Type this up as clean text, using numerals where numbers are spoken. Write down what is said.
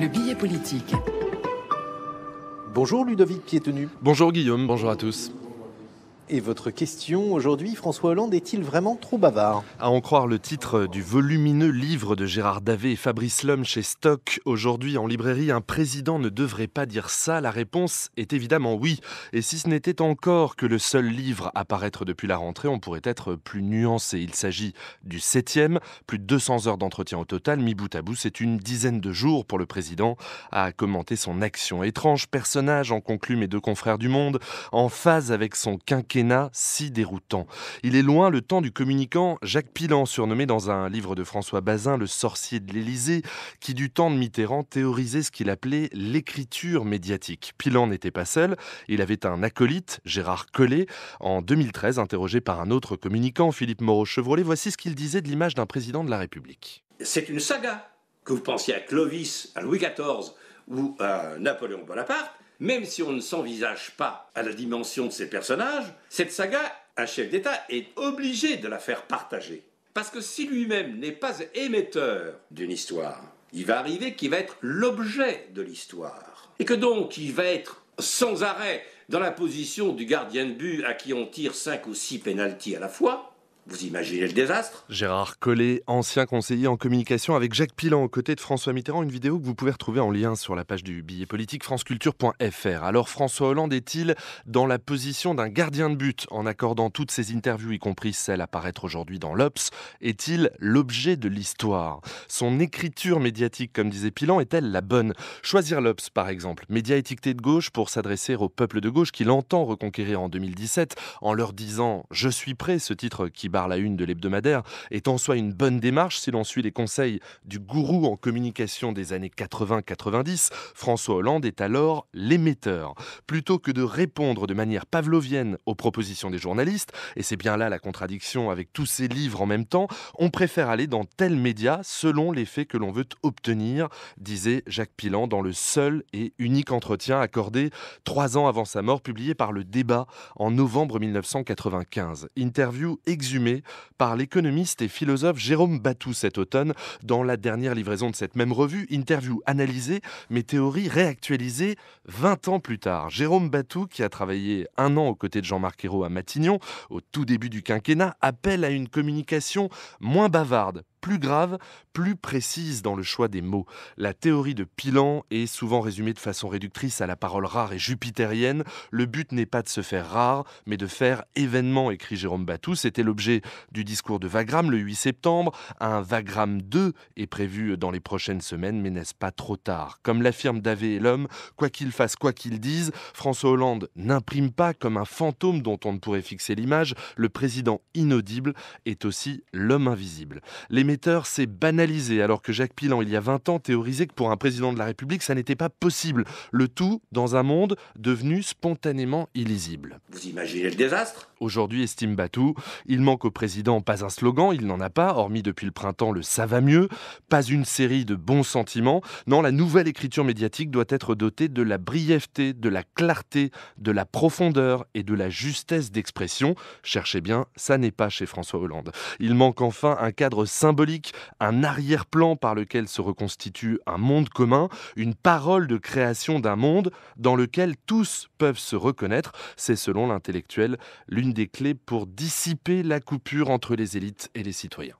Le billet politique. Bonjour Ludovic Piétenu. Bonjour Guillaume, bonjour à tous. Et votre question aujourd'hui, François Hollande est-il vraiment trop bavard ? À en croire le titre du volumineux livre de Gérard Davet et Fabrice Lhomme chez Stock, aujourd'hui en librairie, un président ne devrait pas dire ça. La réponse est évidemment oui. Et si ce n'était encore que le seul livre à paraître depuis la rentrée, on pourrait être plus nuancé. Il s'agit du 7e, plus de 200 heures d'entretien au total, mis bout à bout, c'est une dizaine de jours pour le président à commenter son action. Étrange personnage, en concluent mes deux confrères du Monde, en phase avec son quinquennat si déroutant. Il est loin le temps du communicant Jacques Pilan, surnommé dans un livre de François Bazin le sorcier de l'Élysée, qui du temps de Mitterrand théorisait ce qu'il appelait l'écriture médiatique. Pilan n'était pas seul, il avait un acolyte, Gérard Collé, en 2013, interrogé par un autre communicant, Philippe Moreau-Chevrolet. Voici ce qu'il disait de l'image d'un président de la République. C'est une saga. Que vous pensiez à Clovis, à Louis XIV ou à Napoléon Bonaparte, même si on ne s'envisage pas à la dimension de ces personnages, cette saga, un chef d'État est obligé de la faire partager. Parce que si lui-même n'est pas émetteur d'une histoire, il va arriver qu'il va être l'objet de l'histoire. Et que donc il va être sans arrêt dans la position du gardien de but à qui on tire 5 ou 6 pénaltys à la fois. Vous imaginez le désastre ? Gérard Collé, ancien conseiller en communication avec Jacques Pilan aux côtés de François Mitterrand, une vidéo que vous pouvez retrouver en lien sur la page du billet politique franceculture.fr. Alors François Hollande est-il dans la position d'un gardien de but en accordant toutes ses interviews, y compris celles à paraître aujourd'hui dans l'Obs ? Est-il l'objet de l'histoire ? Son écriture médiatique, comme disait Pilan, est-elle la bonne ? Choisir l'Obs, par exemple, média étiqueté de gauche pour s'adresser au peuple de gauche qu'il entend reconquérir en 2017 en leur disant « Je suis prêt », ce titre qui barre la une de l'hebdomadaire, est en soi une bonne démarche si l'on suit les conseils du gourou en communication des années 80-90. François Hollande est alors l'émetteur. Plutôt que de répondre de manière pavlovienne aux propositions des journalistes, et c'est bien là la contradiction avec tous ces livres en même temps, on préfère aller dans tel média selon les faits que l'on veut obtenir, disait Jacques Pilan dans le seul et unique entretien accordé 3 ans avant sa mort, publié par Le Débat en novembre 1995. Interview exhumée par l'économiste et philosophe Jérôme Batou cet automne dans la dernière livraison de cette même revue. Interview analysée, mais théorie réactualisée 20 ans plus tard. Jérôme Batou, qui a travaillé 1 an aux côtés de Jean-Marc Ayrault à Matignon, au tout début du quinquennat, appelle à une communication moins bavarde, plus grave, plus précise dans le choix des mots. La théorie de Pilan est souvent résumée de façon réductrice à la parole rare et jupitérienne. Le but n'est pas de se faire rare, mais de faire événement, écrit Jérôme Batou. C'était l'objet du discours de Wagram le 8 septembre. Un Wagram 2 est prévu dans les prochaines semaines, mais n'est-ce pas trop tard ? Comme l'affirme Davet et Lhomme, quoi qu'il fasse, quoi qu'il dise, François Hollande n'imprime pas comme un fantôme dont on ne pourrait fixer l'image. Le président inaudible est aussi l'homme invisible. L'émetteur s'est banalisé alors que Jacques Pilan, il y a 20 ans, théorisait que pour un président de la République, ça n'était pas possible. Le tout dans un monde devenu spontanément illisible. Vous imaginez le désastre ? Aujourd'hui, estime Batou, il manque au président pas un slogan, il n'en a pas, hormis depuis le printemps le « ça va mieux », pas une série de bons sentiments. Non, la nouvelle écriture médiatique doit être dotée de la brièveté, de la clarté, de la profondeur et de la justesse d'expression. Cherchez bien, ça n'est pas chez François Hollande. Il manque enfin un cadre symbolique, un arrière-plan par lequel se reconstitue un monde commun, une parole de création d'un monde dans lequel tous peuvent se reconnaître. C'est selon l'intellectuel l'une des clés pour dissiper la coupure entre les élites et les citoyens.